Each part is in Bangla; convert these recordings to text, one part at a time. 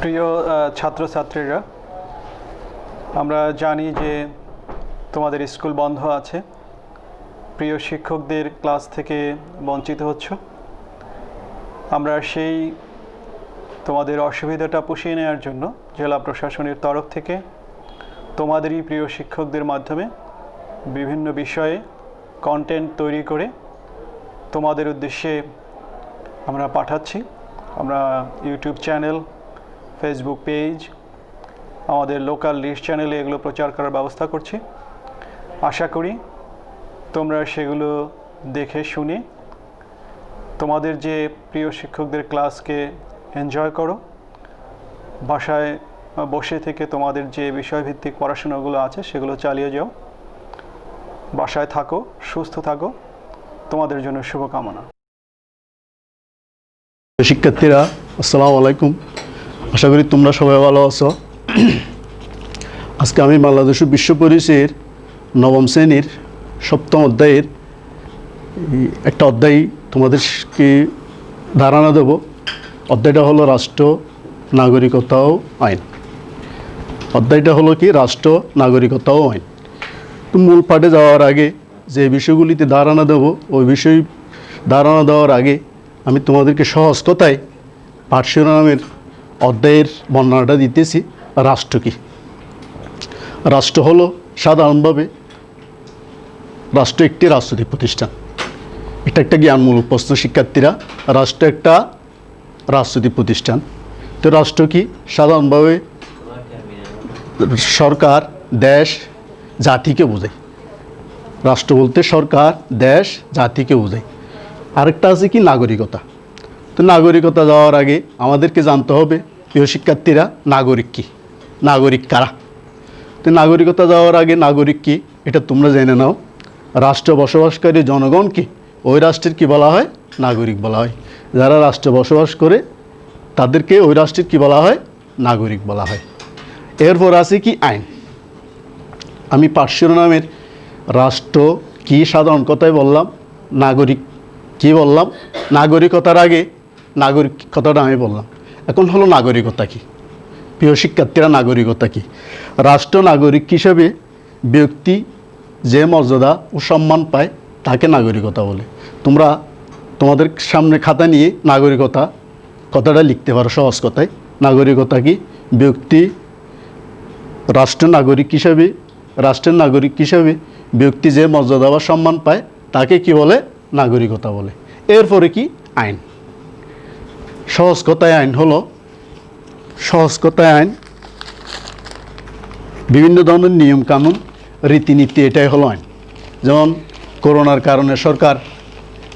প্রিয় ছাত্রছাত্রীরা, আমরা জানি যে তোমাদের স্কুল বন্ধ আছে, প্রিয় শিক্ষকদের ক্লাস থেকে বঞ্চিত হচ্ছ। আমরা সেই তোমাদের অসুবিধাটা পুষিয়ে নেওয়ার জন্য জেলা প্রশাসনের তরফ থেকে তোমাদেরই প্রিয় শিক্ষকদের মাধ্যমে বিভিন্ন বিষয়ে কন্টেন্ট তৈরি করে তোমাদের উদ্দেশ্যে আমরা পাঠাচ্ছি। আমরা ইউটিউব চ্যানেল, ফেসবুক পেজ, আমাদের লোকাল লিস্ট চ্যানেলে এগুলো প্রচার করার ব্যবস্থা করছি। আশা করি তোমরা সেগুলো দেখে শুনে তোমাদের যে প্রিয় শিক্ষকদের ক্লাসকে এনজয় করো। বাসায় বসে থেকে তোমাদের যে বিষয়ভিত্তিক পড়াশোনাগুলো আছে সেগুলো চালিয়ে যাও। বাসায় থাকো, সুস্থ থাকো, তোমাদের জন্য শুভকামনা। শিক্ষার্থীরা, আসসালামু আলাইকুম। আশা করি তোমরা সবাই ভালো আছো। আজকে আমি বাংলাদেশ বিশ্ব পরিচয়ের নবম শ্রেণীর সপ্তম অধ্যায়ের একটা অধ্যায় তোমাদেরকে ধারণা দেব। অধ্যায়টা হলো রাষ্ট্র, নাগরিকতা ও আইন। অধ্যায়টা হলো কি? রাষ্ট্র, নাগরিকতা ও আইন। তো মূল পাঠে যাওয়ার আগে যে বিষয়গুলিতে ধারণা দেব, ওই বিষয় ধারণা দেওয়ার আগে আমি তোমাদেরকে সহজ কথায় পাঠ শিরোনামের অধ্যায়ের বর্ণনাটা দিতেছি। রাষ্ট্র কি? রাষ্ট্র হলো সাধারণভাবে রাষ্ট্র একটি রাজনৈতিক প্রতিষ্ঠান। এটা একটা জ্ঞানমূলক প্রশ্ন শিক্ষার্থীরা। রাষ্ট্র একটা রাজনৈতিক প্রতিষ্ঠান। তো রাষ্ট্র কি? সাধারণভাবে সরকার, দেশ, জাতিকে বোঝায়। রাষ্ট্র বলতে সরকার, দেশ, জাতিকে বোঝায়। আরেকটা আছে কি? নাগরিকতা। তো নাগরিকতা যাওয়ার আগে আমাদেরকে জানতে হবে, প্রিয় শিক্ষার্থীরা, নাগরিক কি? নাগরিক কারা? তো নাগরিকতা যাওয়ার আগে নাগরিক কি এটা তোমরা জেনে নাও। রাষ্ট্রে বসবাসকারী জনগণকে ওই রাষ্ট্রের কি বলা হয়? নাগরিক বলা হয়। যারা রাষ্ট্রে বসবাস করে তাদেরকে ওই রাষ্ট্রের কি বলা হয়? নাগরিক বলা হয়। এরপর আছে কি? আইন। আমি পাঠ শিরোনামের রাষ্ট্র কি সাধারণ কথায় বললাম, নাগরিক কি বললাম, নাগরিকতার আগে নাগরিক কথাটা আমি বললাম। এখন হলো নাগরিকতা কি? প্রিয় শিক্ষার্থীরা, নাগরিকতা কি? রাষ্ট্র নাগরিক হিসেবে ব্যক্তি যে মর্যাদা ও সম্মান পায় তাকে নাগরিকতা বলে। তোমরা তোমাদের সামনে খাতা নিয়ে নাগরিকতা কথাটা লিখতে পারো সহজ কথায়। নাগরিকতা কি? ব্যক্তি রাষ্ট্রের নাগরিক হিসাবে ব্যক্তি যে মর্যাদা বা সম্মান পায় তাকে কি বলে? নাগরিকতা বলে। এরপরে কি? আইন। সহজ কথায় আইন বিভিন্ন ধরনের নিয়ম কানুন, রীতিনীতি, এটাই হলো আইন। যেমন করোনার কারণে সরকার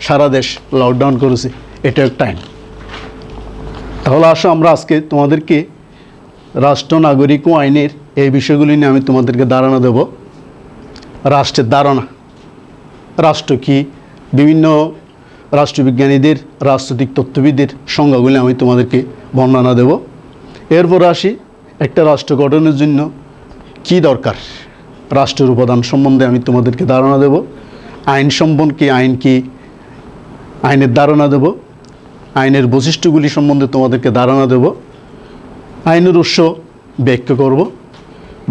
সারা দেশ লকডাউন করেছে, এটা একটা আইন। তাহলে আসো আমরা আজকে তোমাদেরকে রাষ্ট্র, নাগরিক ও আইনের এই বিষয়গুলি নিয়ে আমি তোমাদেরকে ধারণা দেব। রাষ্ট্রের ধারণা, রাষ্ট্র কি? বিভিন্ন রাষ্ট্রবিজ্ঞানীদের, রাজনৈতিক তত্ত্ববিদের সংজ্ঞাগুলি আমি তোমাদেরকে বর্ণনা দেব। এরপর আসি একটা রাষ্ট্র গঠনের জন্য কি দরকার, রাষ্ট্রের উপাদান সম্বন্ধে আমি তোমাদেরকে ধারণা দেব। আইন সম্বন্ধে আইন কি, আইনের ধারণা দেব। আইনের বৈশিষ্ট্যগুলি সম্বন্ধে তোমাদেরকে ধারণা দেব। আইনের উৎস ব্যাখ্যা করব।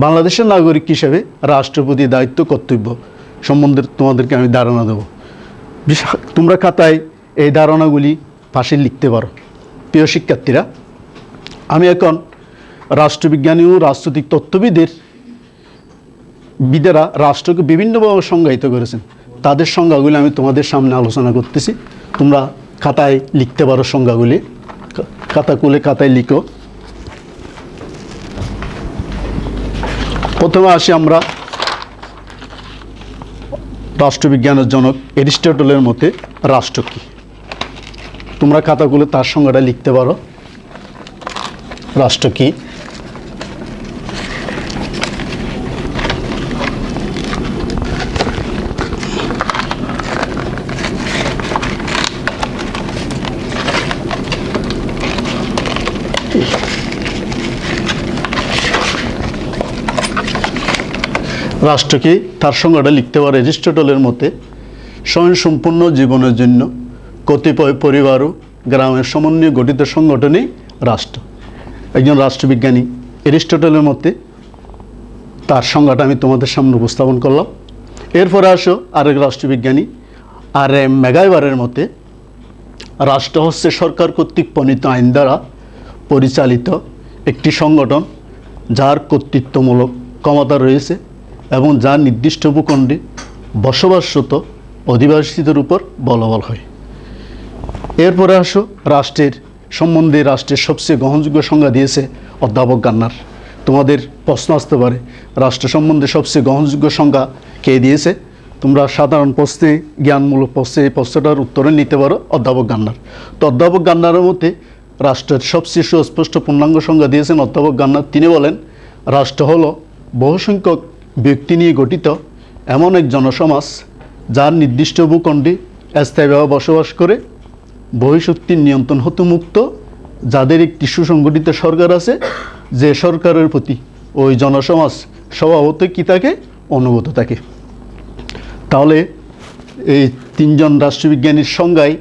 বাংলাদেশের নাগরিক হিসেবে রাষ্ট্রের প্রতি দায়িত্ব, কর্তব্য সম্বন্ধে তোমাদেরকে আমি ধারণা দেব। তোমরা খাতায় এই ধারণাগুলি পাশে লিখতে পারো। প্রিয় শিক্ষার্থীরা, আমি এখন রাষ্ট্রবিজ্ঞানী ও রাজনৈতিক বিদেরা রাষ্ট্রকে বিভিন্নভাবে সংজ্ঞায়িত করেছেন। তাদের সংজ্ঞাগুলি আমি তোমাদের সামনে আলোচনা করতেছি। তোমরা খাতায় লিখতে পারো সংজ্ঞাগুলি। খাতা খুলে খাতায় লিখো। প্রথমে আসি আমরা রাষ্ট্রবিজ্ঞানের জনক অ্যারিস্টটলের মতে রাষ্ট্র কি। তোমরা খাতা খুলে তার সংজ্ঞাটা লিখতে পারো। রাষ্ট্র কি? রাষ্ট্র কি তার সংজ্ঞাটা লিখতে পারে অ্যারিস্টটলের মতে স্বয়ংসম্পূর্ণ জীবনের জন্য কতিপয় পরিবার ও গ্রামের সমন্বয়ে গঠিত সংগঠনই রাষ্ট্র। একজন রাষ্ট্রবিজ্ঞানী অ্যারিস্টটলের মতে তার সংজ্ঞাটা আমি তোমাদের সামনে উপস্থাপন করলাম। এরপরে আসো আরেক রাষ্ট্রবিজ্ঞানী আর.এম. ম্যাগাইভারের মতে রাষ্ট্র হচ্ছে সরকার কর্তৃক প্রণীত আইন দ্বারা পরিচালিত একটি সংগঠন যার কর্তৃত্বমূলক ক্ষমতা রয়েছে এবং যার নির্দিষ্ট ভূখণ্ডে বসবাসরত অধিবাসীদের উপর বলবৎ হয়। এরপরে আসো রাষ্ট্রের সম্বন্ধে রাষ্ট্রের সবচেয়ে গ্রহণযোগ্য সংজ্ঞা দিয়েছে অধ্যাপক গান্নার। তোমাদের প্রশ্ন আসতে পারে রাষ্ট্র সম্বন্ধে সবচেয়ে গ্রহণযোগ্য সংজ্ঞা কে দিয়েছে? তোমরা সাধারণ প্রশ্নে জ্ঞানমূলক প্রশ্নে এই প্রশ্নটার উত্তরে নিতে পারো অধ্যাপক গান্নার। তো অধ্যাপক গান্নারের মতে রাষ্ট্রের সবচেয়ে সুস্পষ্ট পূর্ণাঙ্গ সংজ্ঞা দিয়েছেন অধ্যাপক গান্নার। তিনি বলেন রাষ্ট্র হলো বহুসংখ্যক ব্যক্তি নিয়ে গঠিত এমন এক জনসমাজ যার নির্দিষ্ট ভূখণ্ডে স্থায়ীভাবে বসবাস করে বহিঃশক্তির নিয়ন্ত্রণ হতে মুক্ত, যাদের একটি সুসংগঠিত সরকার আছে, যে সরকারের প্রতি ওই জনসমাজ স্বভাবতই কি থাকে, অনুগত থাকে। তাহলে এই তিনজন রাষ্ট্রবিজ্ঞানীর সংজ্ঞায়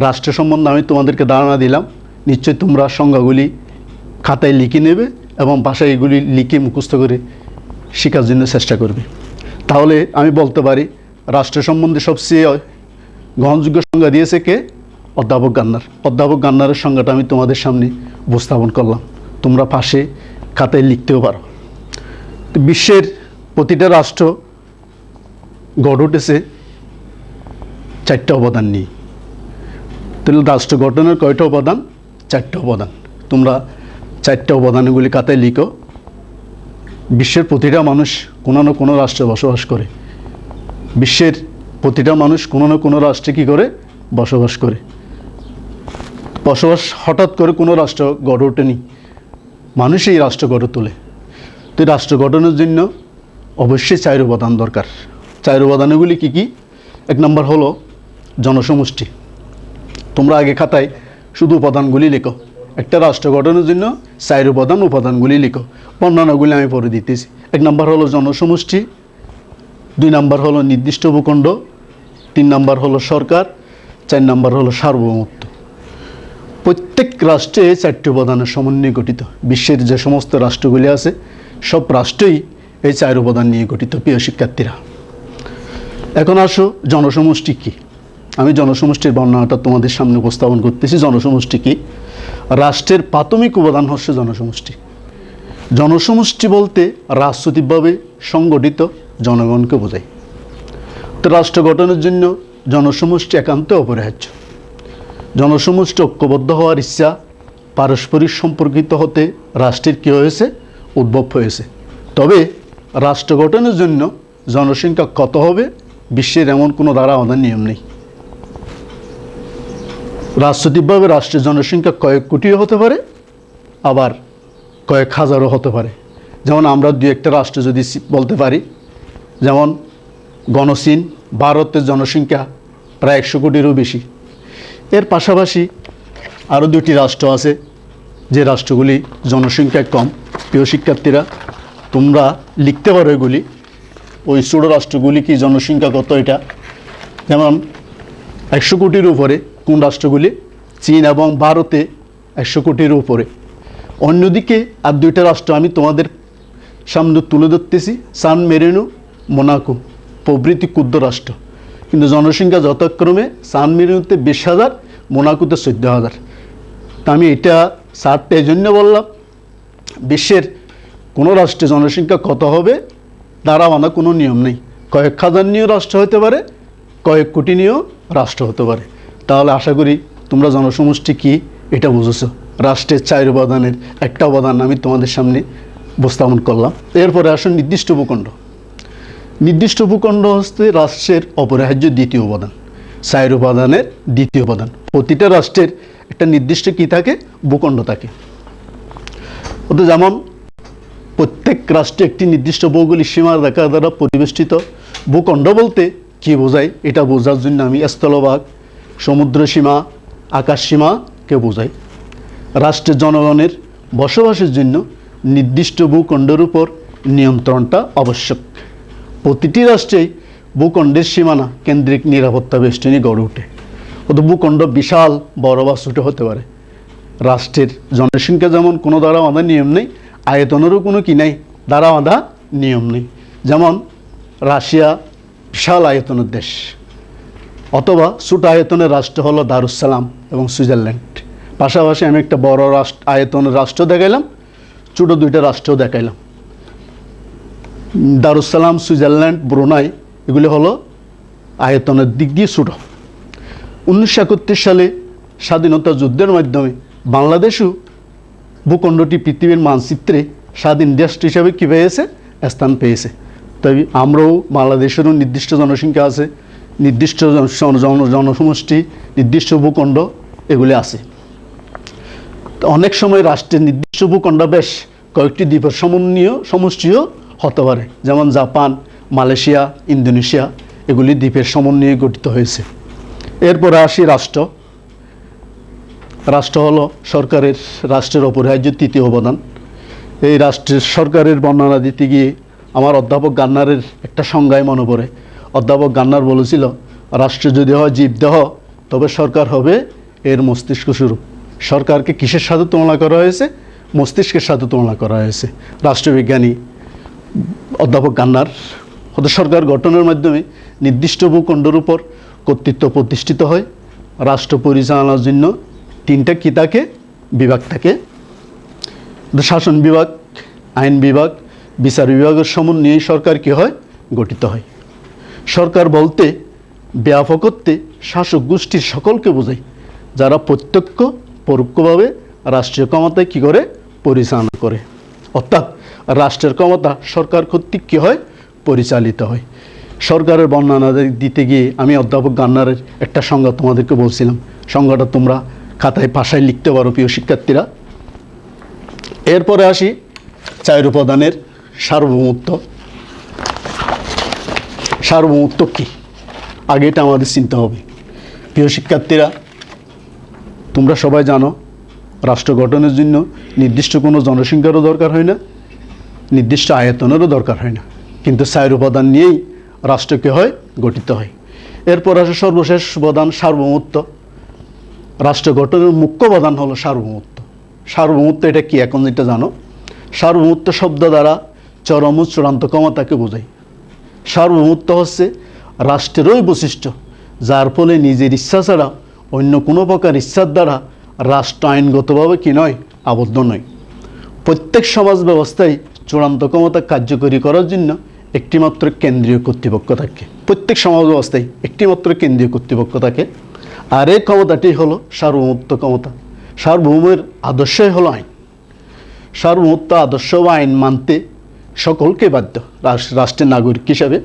রাষ্ট্র সম্বন্ধে আমি তোমাদেরকে ধারণা দিলাম। নিশ্চয়ই তোমরা সংজ্ঞাগুলি খাতায় লিখে নেবে এবং বাসায় এগুলি লিখে মুখস্থ করে শেখার জন্য চেষ্টা করবে। তাহলে আমি বলতে পারি রাষ্ট্র সম্বন্ধে সবচেয়ে গ্রহণযোগ্য সংজ্ঞা দিয়েছে কে? অধ্যাপক গান্নার। অধ্যাপক গান্নারের সংজ্ঞাটা আমি তোমাদের সামনে উপস্থাপন করলাম, তোমরা পাশে খাতায় লিখতেও পারো। তো বিশ্বের প্রতিটা রাষ্ট্র গড়ে উঠেছে 4টা উপাদান নিয়ে। তাহলে রাষ্ট্র গঠনের কয়টা উপাদান? 4টা উপাদান। তোমরা 4টা উপাদানগুলি খাতায় লিখো। বিশ্বের প্রতিটা মানুষ কোনো না কোনো রাষ্ট্রে বসবাস করে। বিশ্বের প্রতিটা মানুষ কোনো না কোনো রাষ্ট্রে কী করে? বসবাস করে। বসবাস হঠাৎ করে কোনো রাষ্ট্র গড়ে ওঠেনি, মানুষই এই রাষ্ট্র গড়ে তোলে। তো এই রাষ্ট্র গঠনের জন্য অবশ্যই 4 উপাদান দরকার। 4 উপাদানগুলি কী কী? 1 নম্বর হলো জনসমষ্টি। তোমরা আগে খাতায় শুধু উপাদানগুলি লেখো। একটা রাষ্ট্র গঠনের জন্য 4 উপাদানগুলি লিখো। বর্ণনাগুলি আমি পরে দিতেছি। 1 নম্বর হলো জনসমষ্টি, 2 নম্বর হলো নির্দিষ্ট ভূখণ্ড, 3 নম্বর হলো সরকার, 4 নম্বর হলো সার্বভৌমত্ব। প্রত্যেক রাষ্ট্রে 4টি উপাদানের সমন্বয়ে গঠিত। বিশ্বের যে সমস্ত রাষ্ট্রগুলি আছে সব রাষ্ট্রই এই 4 উপাদান নিয়ে গঠিত। প্রিয় শিক্ষার্থীরা, এখন আসো জনসমষ্টি কী। আমি জনসমষ্টির বর্ণনাটা তোমাদের সামনে উপস্থাপন করতেছি। জনসমষ্টি কী? রাষ্ট্রের প্রাথমিক উপাদান হচ্ছে জনসমষ্টি। জনসমষ্টি বলতে রাজনৈতিকভাবে সংগঠিত জনগণকে বোঝায়। তো রাষ্ট্র গঠনের জন্য জনসমষ্টি একান্ত অপরিহার্য। জনসমষ্টি ঐক্যবদ্ধ হওয়ার ইচ্ছা, পারস্পরিক সম্পর্কিত হতে রাষ্ট্রের কী হয়েছে? উদ্ভব হয়েছে। তবে রাষ্ট্র গঠনের জন্য জনসংখ্যা কত হবে বিশ্বের এমন কোনো দ্বারা আমাদের নিয়ম নেই। রাজনৈতিকভাবে রাষ্ট্রের জনসংখ্যা কয়েক কোটিও হতে পারে, আবার কয়েক হাজারও হতে পারে। যেমন আমরা 2-1টা রাষ্ট্র যদি বলতে পারি, যেমন গণচীন, ভারতের জনসংখ্যা প্রায় 100 কোটিরও বেশি। এর পাশাপাশি আরও 2টি রাষ্ট্র আছে যে রাষ্ট্রগুলি জনসংখ্যায় কম। প্রিয় শিক্ষার্থীরা, তোমরা লিখতে পারো এগুলি, ওই ছোট রাষ্ট্রগুলি কি জনসংখ্যা কত এটা। যেমন 100 কোটির উপরে কোন রাষ্ট্রগুলি? চীন এবং ভারতে 100 কোটির উপরে। অন্যদিকে আর 2টা রাষ্ট্র আমি তোমাদের সামনে তুলে ধরতেছি, সান মেরিনো, মোনাকো প্রভৃতি ক্ষুদ্র রাষ্ট্র, কিন্তু জনসংখ্যা যথাক্রমে সান মেরিনোতে 20,000, মোনাকোতে 14,000। তা আমি এটা সারটা এই জন্য বললাম, বিশ্বের কোনো রাষ্ট্রে জনসংখ্যা কত হবে তার আমাদের কোনো নিয়ম নেই। কয়েক হাজার নিয়েও রাষ্ট্র হতে পারে, কয়েক কোটি নিয়েও রাষ্ট্র হতে পারে। তাহলে আশা করি তোমরা জনসমষ্টি কী এটা বুঝেছো। রাষ্ট্রের 4 উপাদানের একটা উপাদান আমি তোমাদের সামনে উপস্থাপন করলাম। এরপরে আসুন নির্দিষ্ট ভূখণ্ড। নির্দিষ্ট ভূখণ্ড হচ্ছে রাষ্ট্রের অপরিহার্য দ্বিতীয় উপাদান, 4 উপাদানের দ্বিতীয় উপাদান। প্রতিটা রাষ্ট্রের একটা নির্দিষ্ট কী থাকে? ভূখণ্ড থাকে। ওতে যেমন প্রত্যেক রাষ্ট্রে একটি নির্দিষ্ট ভৌগোলিক সীমা রেখা দ্বারা পরিবেষ্টিত। ভূখণ্ড বলতে কী বোঝায় এটা বোঝার জন্য আমি স্থলভাগ, সমুদ্র সীমা, আকাশ সীমাকে বোঝাই। রাষ্ট্রের জনগণের বসবাসের জন্য নির্দিষ্ট ভূখণ্ডের উপর নিয়ন্ত্রণটা আবশ্যক। প্রতিটি রাষ্ট্রেই ভূখণ্ডের সীমানা কেন্দ্রিক নিরাপত্তা বেষ্টনী গড়ে ওঠে। অত ভূখণ্ড বিশাল বড় বা ছোটো হতে পারে। রাষ্ট্রের জনসংখ্যা যেমন কোনো দ্বারা বাঁধা নিয়ম নেই, আয়তনেরও কোনো কি নেই, দ্বারা বাঁধা নিয়ম নেই। যেমন রাশিয়া বিশাল আয়তনের দেশ, অথবা ছোট আয়তনের রাষ্ট্র হলো দারুসালাম এবং সুইজারল্যান্ড। পাশাপাশি আমি একটা বড় আয়তনের রাষ্ট্র দেখাইলাম, ছোটো দুইটা রাষ্ট্রও দেখাইলাম। দারুসালাম, সুইজারল্যান্ড, ব্রুনাই এগুলি হলো আয়তনের দিক দিয়ে ছোটো। 1971 সালে স্বাধীনতা যুদ্ধের মাধ্যমে বাংলাদেশও ভূখণ্ডটি পৃথিবীর মানচিত্রে স্বাধীন রাষ্ট্র হিসাবে কী পেয়েছে, স্থান পেয়েছে। তবে আমরাও বাংলাদেশেরও নির্দিষ্ট জনসংখ্যা আছে, নির্দিষ্ট জনসমষ্টি, নির্দিষ্ট ভূখণ্ড এগুলি আছে। তো অনেক সময় রাষ্ট্রের নির্দিষ্ট ভূখণ্ড বেশ কয়েকটি দ্বীপের সমষ্টিও হতে পারে, যেমন জাপান, মালয়েশিয়া, ইন্দোনেশিয়া এগুলি দ্বীপের সমন্বয়ে গঠিত হয়েছে। এরপরে আসি রাষ্ট্র। রাষ্ট্র হলো রাষ্ট্রের অপরিহার্য তৃতীয় উপাদান। এই রাষ্ট্রের সরকারের বর্ণনা দিতে গিয়ে আমার অধ্যাপক গান্নারের একটা সংজ্ঞায় মনে পড়ে। অধ্যাপক গান্নার বলেছিল, রাষ্ট্র যদি হয় জীবদেহ, তবে সরকার হবে এর মস্তিষ্ক স্বরূপ। সরকারকে কিসের সাথে তুলনা করা হয়েছে? মস্তিষ্কের সাথে তুলনা করা হয়েছে। রাষ্ট্রবিজ্ঞানী অধ্যাপক গান্নার সরকার গঠনের মাধ্যমে নির্দিষ্ট ভূখণ্ডের উপর কর্তৃত্ব প্রতিষ্ঠিত হয়। রাষ্ট্র পরিচালনার জন্য তিনটা কি থাকে? বিভাগ থাকে। শাসন বিভাগ, আইন বিভাগ, বিচার বিভাগের সমন্বয়ে সরকার কি হয়? গঠিত হয়। সরকার বলতে ব্যাপক অর্থে শাসক গোষ্ঠীর সকলকে বোঝায়, যারা প্রত্যক্ষ পরোক্ষভাবে রাষ্ট্রীয় ক্ষমতায় কী করে? পরিচালনা করে। অর্থাৎ রাষ্ট্রের ক্ষমতা সরকার কর্তৃক কী হয়? পরিচালিত হয়। সরকারের বর্ণনা দিতে গিয়ে আমি অধ্যাপক গান্নারের একটা সংজ্ঞা তোমাদেরকে বলছিলাম, সংজ্ঞাটা তোমরা খাতায় ভাষায় লিখতে পারো প্রিয় শিক্ষার্থীরা। এরপরে আসি 4 উপাদানের সার্বভৌমত্ব। সার্বভৌমত্ব কী? আগে এটা আমাদের চিনতে হবে। প্রিয় শিক্ষার্থীরা, তোমরা সবাই জানো রাষ্ট্র গঠনের জন্য নির্দিষ্ট কোনো জনসংখ্যারও দরকার হয় না, নির্দিষ্ট আয়তনেরও দরকার হয় না, কিন্তু 4 উপাদান নিয়েই রাষ্ট্রকে হয় গঠিত হয়। এরপর আসে সর্বশেষ উপাদান সার্বভৌমত্ব। রাষ্ট্র গঠনের মুখ্য উপাদান হলো সার্বভৌমত্ব। সার্বভৌমত্ব এটা কি এখন যেটা জানো? সার্বভৌমত্ব শব্দ দ্বারা চরম ও চূড়ান্ত ক্ষমতাকে বোঝায়। সার্বভৌমত্ব হচ্ছে রাষ্ট্রেরই বৈশিষ্ট্য, যার ফলে নিজের ইচ্ছা ছাড়া অন্য কোনো প্রকার ইচ্ছার দ্বারা রাষ্ট্র আইনগতভাবে কি নয়? আবদ্ধ নয়। প্রত্যেক সমাজ ব্যবস্থায় চূড়ান্ত ক্ষমতা কার্যকরী করার জন্য একটিমাত্র কেন্দ্রীয় কর্তৃপক্ষ থাকে। প্রত্যেক সমাজ ব্যবস্থায় একটিমাত্র কেন্দ্রীয় কর্তৃপক্ষ থাকে, আর এই ক্ষমতাটি হলো সার্বভৌমত্ব ক্ষমতা। সার্বভৌমের আদর্শই হলো আইন। সার্বভৌমত্ব আদর্শ বা আইন মানতে সকলকে বাধ্য রাষ্ট্রের নাগরিক হিসাবে।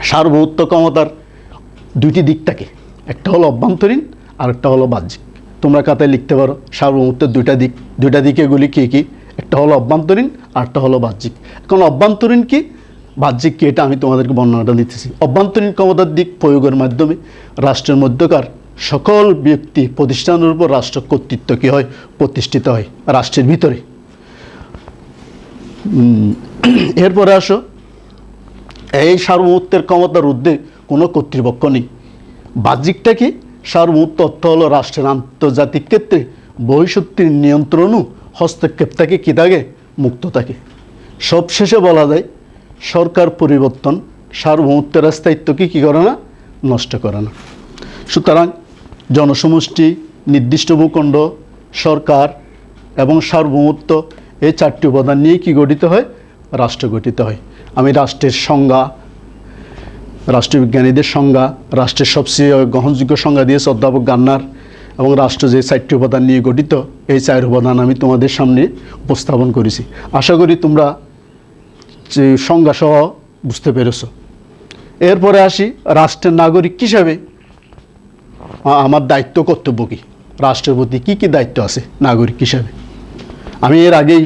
সার্বভৌমত্ব ক্ষমতার 2টি দিক থাকে, একটা হলো অভ্যন্তরীণ আর একটা হলো বাহ্যিক। তোমরা খাতায় লিখতে পারো সার্বভৌমত্বের 2টা দিক। 2টা দিক এগুলি কী কী? একটা হলো অভ্যন্তরীণ আর একটা হলো বাহ্যিক। এখন অভ্যন্তরীণ কি, বাহ্যিক কি, এটা আমি তোমাদেরকে বর্ণনাটা দিতেছি। অভ্যন্তরীণ ক্ষমতার দিক প্রয়োগের মাধ্যমে রাষ্ট্রের মধ্যকার সকল ব্যক্তি প্রতিষ্ঠানের উপর রাষ্ট্র কর্তৃত্ব কী হয়? প্রতিষ্ঠিত হয় রাষ্ট্রের ভিতরে। এরপরে আসো, এই সার্বভৌমত্বের ক্ষমতার ঊর্ধ্বে কোনো কর্তৃপক্ষ নেই। বাহ্যিকটা কি? সার্বভৌমত্ব অর্থ হলো রাষ্ট্রের আন্তর্জাতিক ক্ষেত্রে বহিঃশক্তির নিয়ন্ত্রণ ও হস্তক্ষেপ থেকে কী থাকে? মুক্ত থাকে। সবশেষে বলা যায় সরকার পরিবর্তন সার্বভৌমত্বের স্থায়িত্বকে কী করে না? নষ্ট করে না। সুতরাং জনসমষ্টি, নির্দিষ্ট ভূখণ্ড, সরকার এবং সার্বভৌমত্ব এই 4টি উপাদান নিয়ে কি গঠিত হয়? রাষ্ট্র গঠিত হয়। আমি রাষ্ট্রের সংজ্ঞা, রাষ্ট্রবিজ্ঞানীদের সংজ্ঞা, রাষ্ট্রের সবচেয়ে গ্রহণযোগ্য সংজ্ঞা দিয়েছে অধ্যাপক গান্নার, এবং রাষ্ট্র যে 4টি উপাদান নিয়ে গঠিত, এই 4 উপাদান আমি তোমাদের সামনে উপস্থাপন করেছি। আশা করি তোমরা যে সংজ্ঞা সহ বুঝতে পেরেছ। এরপরে আসি রাষ্ট্রের নাগরিক হিসাবে আমার দায়িত্ব কর্তব্য কী? রাষ্ট্রের প্রতি কী কী দায়িত্ব আছে নাগরিক হিসাবে? আমি এর আগেই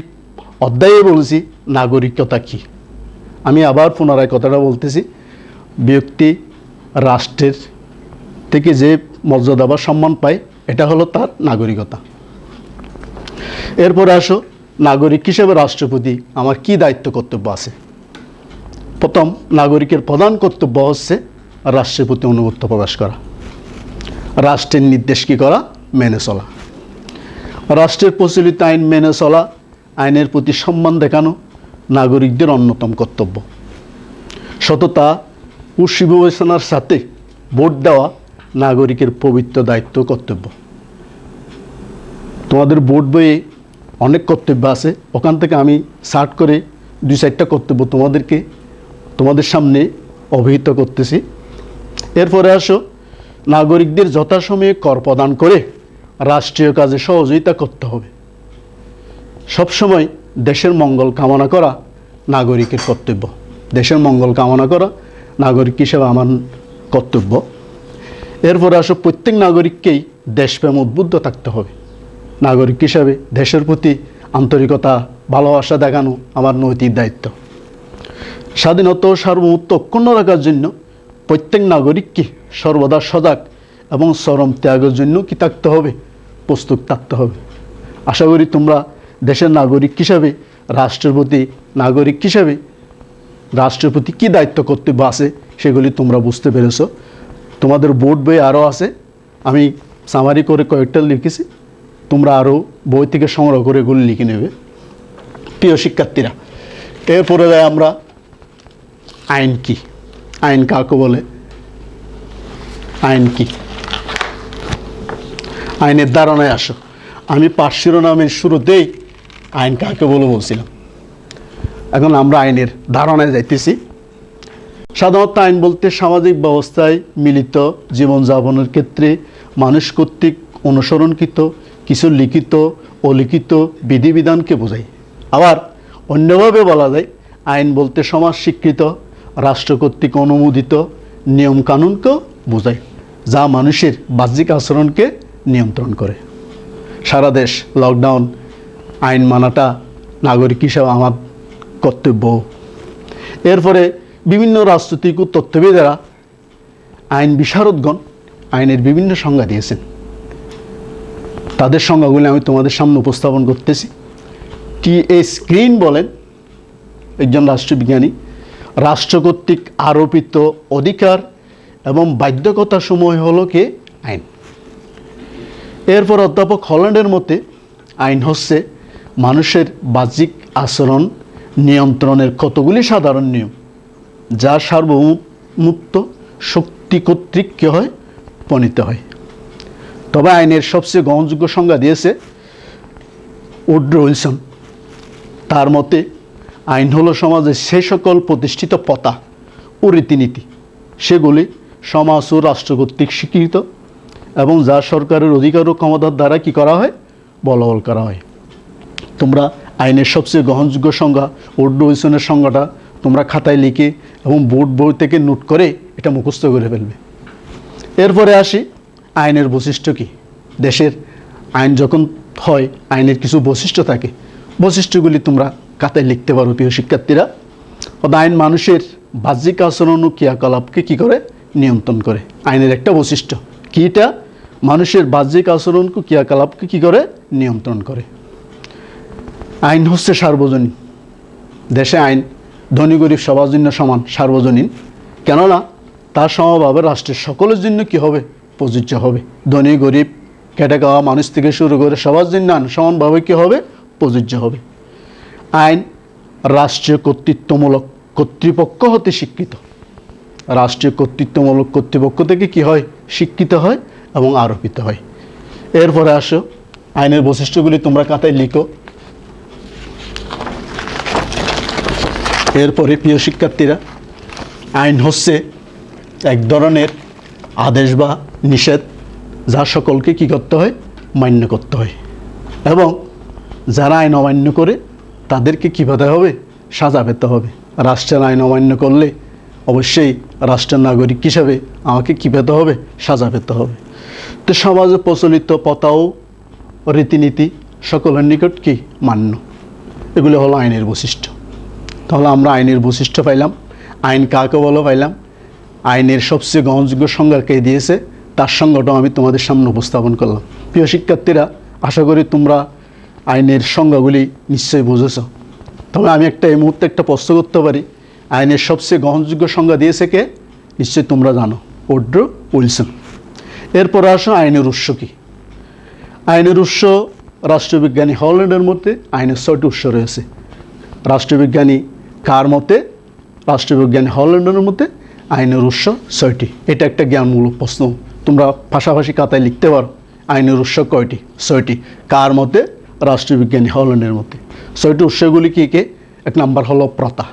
অধ্যায়ে বলেছি নাগরিকতা কী। আমি আবার পুনরায় কথাটা বলতেছি, ব্যক্তি রাষ্ট্রের থেকে যে মর্যাদা বা সম্মান পায় এটা হলো তার নাগরিকতা। এরপরে আসো নাগরিক হিসেবে রাষ্ট্রের প্রতি আমার কী দায়িত্ব কর্তব্য আছে। প্রথম, নাগরিকের প্রধান কর্তব্য হচ্ছে রাষ্ট্রের প্রতি আনুগত্য প্রকাশ করা, রাষ্ট্রের নির্দেশ কী করা? মেনে চলা। রাষ্ট্রের প্রচলিত আইন মেনে চলা, আইনের প্রতি সম্মান দেখানো নাগরিকদের অন্যতম কর্তব্য। সততা ও বিবেচনার সাথে ভোট দেওয়া নাগরিকের পবিত্র দায়িত্ব কর্তব্য। তোমাদের ভোট বইয়ে অনেক কর্তব্য আছে, ওখান থেকে আমি সার্ট করে 2-4টা কর্তব্য তোমাদের সামনে অবহিত করতেছি। এরপরে আসো, নাগরিকদের যথাসময়ে কর প্রদান করে রাষ্ট্রীয় কাজে সহযোগিতা করতে হবে। সবসময় দেশের মঙ্গল কামনা করা নাগরিকের কর্তব্য। দেশের মঙ্গল কামনা করা নাগরিক হিসেবে আমার কর্তব্য। এরপরে আসো, প্রত্যেক নাগরিককেই দেশপ্রেম উদ্বুদ্ধ থাকতে হবে। নাগরিক হিসাবে দেশের প্রতি আন্তরিকতা, ভালোবাসা দেখানো আমার নৈতিক দায়িত্ব। স্বাধীনতা ও সার্বভৌমত্ব অক্ষুণ্ণ রাখার জন্য প্রত্যেক নাগরিককে সর্বদা সজাগ এবং চরম ত্যাগের জন্য কি থাকতে হবে? প্রস্তুত থাকতে হবে। আশা করি তোমরা দেশের নাগরিক হিসাবে রাষ্ট্রের প্রতি কী দায়িত্ব কর্তব্য আছে সেগুলি তোমরা বুঝতে পেরেছ। তোমাদের বোর্ড বই আরও আছে, আমি সামারি করে কয়েকটা লিখেছি, তোমরা আরও বই থেকে সংগ্রহ করে এগুলি লিখে নেবে। প্রিয় শিক্ষার্থীরা, এরপরে আমরা আইন কি, আইন কাকে বলে, আইন কি, আইনের ধারণায় আসো। আমি পাঠ শিরোনামের শুরুতেই আইন কাকে বলে বলছিলাম। এখন আমরা আইনের ধারণায় যাইতেছি। সাধারণত আইন বলতে সামাজিক ব্যবস্থায় মিলিত জীবনযাপনের ক্ষেত্রে মানুষ কর্তৃক অনুসরণকৃত কিছু লিখিত অলিখিত বিধিবিধানকে বোঝায়। আবার অন্যভাবে বলা যায়, আইন বলতে সমাজ স্বীকৃত রাষ্ট্র কর্তৃক অনুমোদিত নিয়মকানুনকেও বোঝায়, যা মানুষের বাহ্যিক আচরণকে নিয়ন্ত্রণ করে। সারা দেশ লকডাউন, আইন মানাটা নাগরিক হিসাবে আমার কর্তব্য। এরপরে বিভিন্ন রাজনৈতিক ও তত্ত্ববিদেরা, আইন বিশারদগণ আইনের বিভিন্ন সংজ্ঞা দিয়েছেন। তাদের সংজ্ঞাগুলি আমি তোমাদের সামনে উপস্থাপন করতেছি। টি.এইচ. গ্রিন বলেন, একজন রাষ্ট্রবিজ্ঞানী, রাষ্ট্র কর্তৃক আরোপিত অধিকার এবং বাধ্যকতা সমূহ হলো কি আইন। এরপর অধ্যাপক হল্যান্ডের মতে আইন হচ্ছে মানুষের বাহ্যিক আচরণ নিয়ন্ত্রণের কতগুলি সাধারণ নিয়ম, যা সার্বভৌমত্ব শক্তি কর্তৃক কী হয়, প্রণীত হয়। তবে আইনের সবচেয়ে গ্রহণযোগ্য সংজ্ঞা দিয়েছে উড্রো উইলসন। তার মতে আইন হলো সমাজের সেই সকল প্রতিষ্ঠিত প্রথা ও রীতিনীতি, সেগুলি সমাজ ও রাষ্ট্র কর্তৃক স্বীকৃত এবং যা সরকারের অধিকার ও ক্ষমতার দ্বারা কি করা হয়, বলবৎ করা হয়। তোমরা আইনের সবচেয়ে গ্রহণযোগ্য সংজ্ঞা উড্রো উইলসনের সংজ্ঞাটা তোমরা খাতায় লিখে এবং বোর্ড বই থেকে নোট করে এটা মুখস্থ করে ফেলবে। এরপরে আসি, আইনের বৈশিষ্ট্য কী। দেশের আইন যখন হয়, আইনের কিছু বৈশিষ্ট্য থাকে, বৈশিষ্ট্যগুলি তোমরা খাতায় লিখতে পারো। প্রিয় শিক্ষার্থীরা, আইন মানুষের বাহ্যিক আচরণ ও ক্রিয়াকলাপকে কী করে, নিয়ন্ত্রণ করে। আইনের একটা বৈশিষ্ট্য কী, এটা মানুষের বাহ্যিক আচরণ ও ক্রিয়াকলাপকে কী করে, নিয়ন্ত্রণ করে। আইন হচ্ছে সার্বজনীন। দেশে আইন ধনী গরিব সবার জন্য সমান, সার্বজনীন। কেননা তার সমভাবে রাষ্ট্রের সকলের জন্য কী হবে, প্রযোজ্য হবে। ধনী গরিব খেটে খাওয়া মানুষ থেকে শুরু করে সবার জন্য আইন সমানভাবে কী হবে, প্রযোজ্য হবে। আইন রাষ্ট্রীয় কর্তৃত্বমূলক কর্তৃপক্ষ হতে স্বীকৃত। রাষ্ট্রীয় কর্তৃত্বমূলক কর্তৃপক্ষ থেকে কি হয়, স্বীকৃত হয় এবং আরোপিত হয়। এরপরে আসো, আইনের বৈশিষ্ট্যগুলি তোমরা খাতায় লিখো। এরপরে প্রিয় শিক্ষার্থীরা, আইন হচ্ছে এক ধরনের আদেশ বা নিষেধ, যা সকলকে কী করতে হয়, মান্য করতে হয়। এবং যারা আইন অমান্য করে তাদেরকে কী পেতে হবে, সাজা পেতে হবে। রাষ্ট্রের আইন অমান্য করলে অবশ্যই রাষ্ট্রের নাগরিক হিসাবে আমাকে কী পেতে হবে, সাজা পেতে হবে। তো সমাজে প্রচলিত প্রথা ও রীতিনীতি সকলের নিকট কি মান্য, এগুলো হলো আইনের বৈশিষ্ট্য। তাহলে আমরা আইনের বৈশিষ্ট্য পাইলাম, আইন কাকে বলো পাইলাম, আইনের সবচেয়ে গ্রহণযোগ্য সংজ্ঞা কে দিয়েছে তার সংজ্ঞাটাও আমি তোমাদের সামনে উপস্থাপন করলাম। প্রিয় শিক্ষার্থীরা, আশা করি তোমরা আইনের সংজ্ঞাগুলি নিশ্চয়ই বুঝেছ। তবে আমি এই মুহূর্তে একটা প্রশ্ন করতে পারি, আইনের সবচেয়ে গ্রহণযোগ্য সংজ্ঞা দিয়েছে কে, নিশ্চয়ই তোমরা জানো, উড্রো উইলসন। এরপর আসো আইনের উৎস কী। আইনের উৎস রাষ্ট্রবিজ্ঞানী হল্যান্ডের মতে আইনের 6টি উৎস রয়েছে। রাষ্ট্রবিজ্ঞানী কার মতে? রাষ্ট্রবিজ্ঞানী হল্যান্ডের মতে আইনের উৎস 6টি। এটা একটা জ্ঞানমূলক প্রশ্ন, তোমরা পাশাপাশি খাতায় লিখতে পারো। আইনের উৎস কয়টি? 6টি। কার মতে? রাষ্ট্রবিজ্ঞানী হল্যান্ডের মতে। 6টি উৎসগুলি কী কে? 1 নম্বর হলো প্রথা।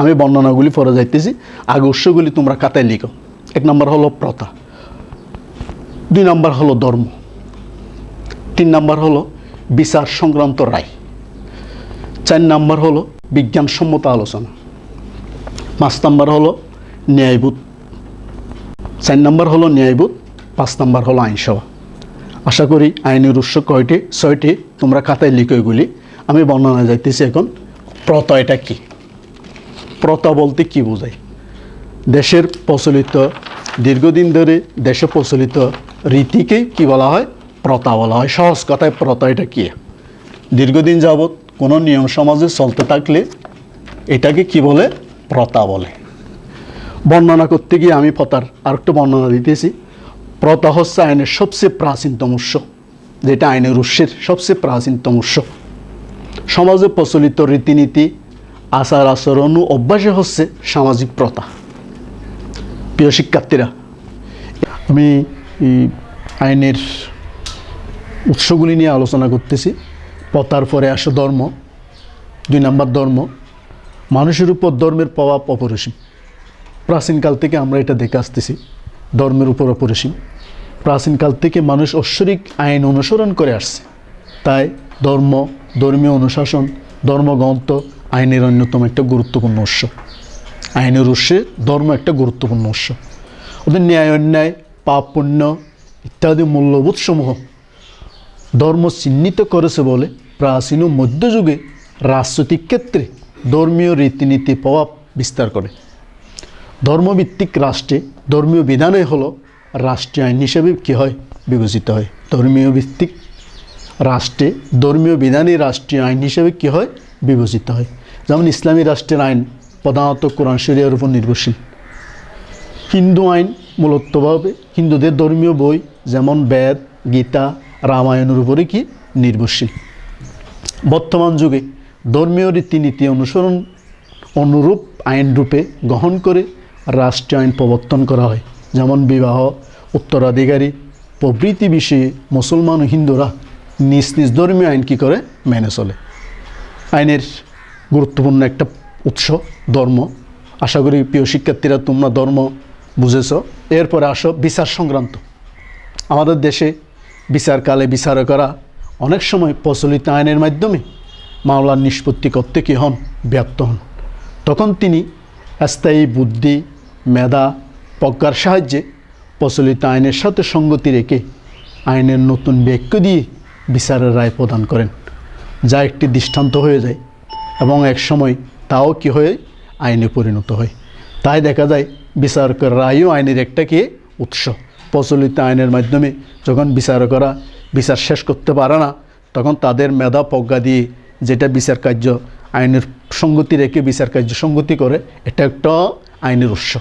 আমি বর্ণনাগুলি পরে যাইতেছি, আগে উৎসগুলি তোমরা খাতায় লিখো। 1 নম্বর হলো প্রথা, 2 নম্বর হলো ধর্ম, 3 নম্বর হলো বিচার সংক্রান্ত রায়, 4 নম্বর হলো বিজ্ঞানসম্মত আলোচনা, 5 নম্বর হলো ন্যায়বোধ, 4 নম্বর হলো ন্যায়বোধ, 5 নম্বর হলো আইনসভা। আশা করি আইনের উৎস কয়টি? 6টি। তোমরা খাতায় লিখো এগুলি। আমি বর্ণনা যাইতেছি এখন। প্রথা এটা কি? প্রথা বলতে কি বোঝায়? দেশের প্রচলিত, দীর্ঘদিন ধরে দেশে প্রচলিত রীতিকে কি বলা হয়? প্রথা বলা হয়। সহজ কথায় প্রথা এটা কি? দীর্ঘদিন যাবৎ কোনো নিয়ম সমাজে চলতে থাকলে এটাকে কি বলে? প্রথা বলে। বর্ণনা করতে গিয়ে আমি প্রথার আরেকটু বর্ণনা দিতেছি। প্রথা হচ্ছে আইনের সবচেয়ে প্রাচীনতম উৎস, যেটা আইনের উৎসের সবচেয়ে প্রাচীনতম উৎস। সমাজে প্রচলিত রীতিনীতি, আচার আচরণ ও অভ্যাসে হচ্ছে সামাজিক প্রথা। প্রিয় শিক্ষার্থীরা, আমি আইনের উৎসগুলি নিয়ে আলোচনা করতেছি। প্রথার পরে আসে ধর্ম। 2 নম্বর ধর্ম। মানুষের উপর ধর্মের প্রভাব অপরিসীম। প্রাচীনকাল থেকে আমরা এটা দেখে আসতেছি, ধর্মের উপর অপরিসীম। প্রাচীনকাল থেকে মানুষ ঐশ্বরিক আইন অনুসরণ করে আসছে। তাই ধর্ম, ধর্মীয় অনুশাসন, ধর্মগ্রন্থ আইনের অন্যতম একটা গুরুত্বপূর্ণ উৎস। আইনের উৎসে ধর্ম একটা গুরুত্বপূর্ণ উৎস। ওদের ন্যায় অন্যায়, পাপ পুণ্য ইত্যাদি মূল্যবোধসমূহ ধর্ম চিহ্নিত করেছে বলে প্রাচীন ও মধ্যযুগে রাজনৈতিক ক্ষেত্রে ধর্মীয় রীতিনীতি প্রভাব বিস্তার করে। ধর্মভিত্তিক রাষ্ট্রে ধর্মীয় বিধানে হলো রাষ্ট্রীয় আইন হিসেবে কী হয়? বিবেচিত হয়। ধর্মীয় ভিত্তিক রাষ্ট্রে ধর্মীয় বিধানই রাষ্ট্রীয় আইন হিসেবে কী হয়? বিবেচিত হয়। যেমন ইসলামী রাষ্ট্রের আইন প্রধানত কোরআন শরিয়ার উপর নির্ভরশীল। হিন্দু আইন মূলতভাবে হিন্দুদের ধর্মীয় বই যেমন বেদ, গীতা, রামায়ণের উপরে কি নির্ভরশীল। বর্তমান যুগে ধর্মীয় রীতিনীতি অনুরূপ আইন রূপে গ্রহণ করে রাষ্ট্রীয় আইন প্রবর্তন করা হয়। যেমন বিবাহ, উত্তরাধিকারী প্রভৃতি বিষয়ে মুসলমান ও হিন্দুরা নিজ নিজ ধর্মীয় আইন কী করে? মেনে চলে। আইনের গুরুত্বপূর্ণ একটা উৎস ধর্ম। আশা করি প্রিয় শিক্ষার্থীরা তোমরা ধর্ম বুঝেছ। এরপরে আসো বিচার সংক্রান্ত। আমাদের দেশে বিচারকালে বিচারকরা অনেক সময় প্রচলিত আইনের মাধ্যমে মামলার নিষ্পত্তি করতে কী হন? ব্যর্থ হন। তখন তিনি স্থায়ী বুদ্ধি, মেধা, প্রজ্ঞার সাহায্যে প্রচলিত আইনের সাথে সঙ্গতি রেখে আইনের নতুন ব্যাখ্যা দিয়ে বিচারের রায় প্রদান করেন, যা একটি দৃষ্টান্ত হয়ে যায় এবং এক সময় তাও কি হয়ে আইনে পরিণত হয়। তাই দেখা যায় বিচারকের রায়ও আইনের একটা কি উৎস। প্রচলিত আইনের মাধ্যমে যখন বিচারকরা বিচার শেষ করতে পারে না, তখন তাদের মেধা প্রজ্ঞা দিয়ে যেটা বিচার কার্য আইনের সঙ্গতি রেখে বিচার কার্য সঙ্গতি করে, এটা একটা আইনের উৎস।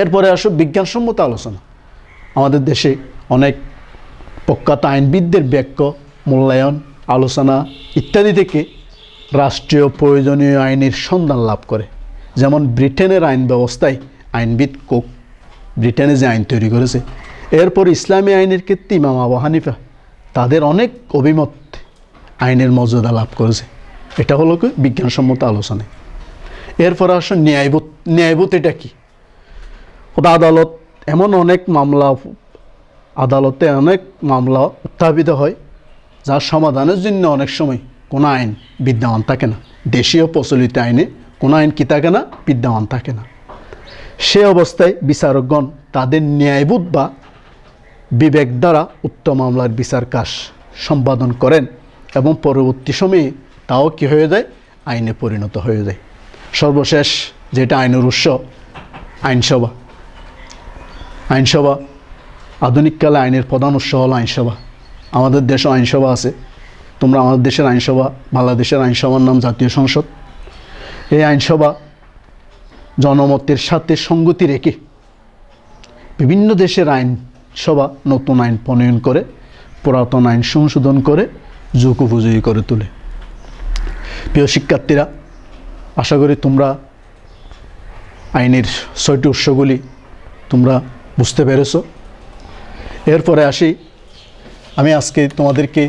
এরপরে আসো বিজ্ঞানসম্মত আলোচনা। আমাদের দেশে অনেক প্রখ্যাত আইনবিদদের ব্যাখ্যা, মূল্যায়ন, আলোচনা ইত্যাদি থেকে রাষ্ট্রীয় প্রয়োজনীয় আইনের সন্ধান লাভ করে। যেমন ব্রিটেনের আইন ব্যবস্থায় আইনবিদ কোক ব্রিটেনে যে আইন তৈরি করেছে। এরপর ইসলামী আইনের ক্ষেত্রে ইমাম আবু হানিফা তাদের অনেক অভিমত আইনের মর্যাদা লাভ করেছে। এটা হলো কি বিজ্ঞানসম্মত আলোচনা। এরপর আসো ন্যায়বোধ। ন্যায়বোধ এটা কি? আদালত এমন অনেক মামলা, আদালতে অনেক মামলা উত্থাপিত হয় যার সমাধানের জন্য অনেক সময় কোনো আইন বিদ্যমান থাকে না। দেশীয় প্রচলিত আইনে কোনো আইন কি থাকে না? বিদ্যমান থাকে না। সে অবস্থায় বিচারকগণ তাদের ন্যায়বোধ বা বিবেক দ্বারা উক্ত মামলার বিচার কাজ সম্পাদন করেন এবং পরবর্তী সময়ে তাও কি হয়ে যায়? আইনে পরিণত হয়ে যায়। সর্বশেষ যেটা আইনের উৎস, আইনসভা। আইনসভা আধুনিককালে আইনের প্রধান উৎস হলো আইনসভা। আমাদের দেশে আইনসভা আছে। তোমরা আমাদের দেশের আইনসভা, বাংলাদেশের আইনসভার নাম জাতীয় সংসদ। এই আইনসভা জনমতের সাথে সঙ্গতি রেখে বিভিন্ন দেশের আইনসভা নতুন আইন প্রণয়ন করে পুরাতন আইন সংশোধন করে যুগ উপযোগী করে তোলে। প্রিয় শিক্ষার্থীরা, আশা করি তোমরা আইনের 6টি উৎসগুলি তোমরা বুঝতে পেরেছো। এরপরে আসি, আমি আজকে তোমাদেরকে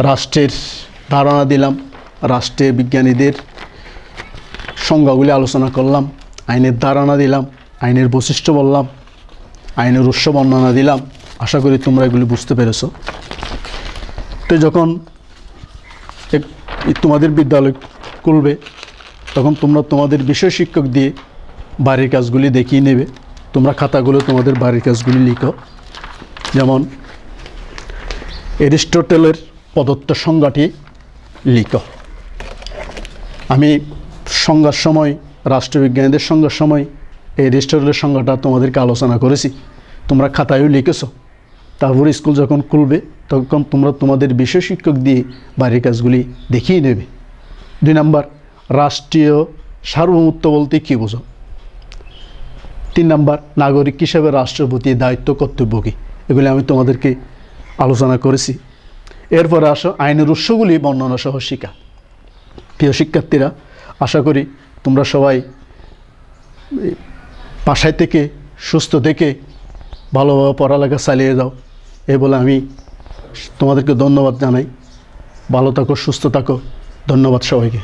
রাষ্ট্রের ধারণা দিলাম, রাষ্ট্রের বিজ্ঞানীদের সংজ্ঞাগুলি আলোচনা করলাম, আইনের ধারণা দিলাম, আইনের বৈশিষ্ট্য বললাম, আইনের উৎস বর্ণনা দিলাম। আশা করি তোমরা এগুলি বুঝতে পেরেছো। তো যখন তোমাদের বিদ্যালয় খুলবে তখন তোমরা তোমাদের বিষয় শিক্ষক দিয়ে বাড়ির কাজগুলি দেখিয়ে নেবে। তোমরা খাতাগুলো তোমাদের বাড়ির কাজগুলি লিখো। যেমন এরিস্টটলের প্রদত্ত সংজ্ঞাটি লিখো। আমি সংজ্ঞার সময়, রাষ্ট্রবিজ্ঞানীদের সংজ্ঞার সময় এরিস্টটলের সংজ্ঞাটা তোমাদেরকে আলোচনা করেছি, তোমরা খাতায়ও লিখেছো। তারপরে স্কুল যখন খুলবে তখন তোমরা তোমাদের বিষয় শিক্ষক দিয়ে বাড়ির কাজগুলি দেখিয়ে নেবে। 2 নম্বর, রাষ্ট্রীয় সার্বভৌমত্ব বলতে কী বোঝো? 3 নম্বর, নাগরিক হিসেবে রাষ্ট্রের প্রতি দায়িত্ব কর্তব্য কী, এগুলি আমি তোমাদেরকে আলোচনা করেছি। এরপরে আসো আইনের উৎসগুলি বর্ণনা সহ শিখা। প্রিয় শিক্ষার্থীরা, আশা করি তোমরা সবাই বাসায় থেকে সুস্থ থেকে ভালোভাবে পড়ালেখা চালিয়ে যাও, এই বলে আমি তোমাদেরকে ধন্যবাদ জানাই। ভালো থাকো, সুস্থ থাকো। ধন্যবাদ সবাইকে।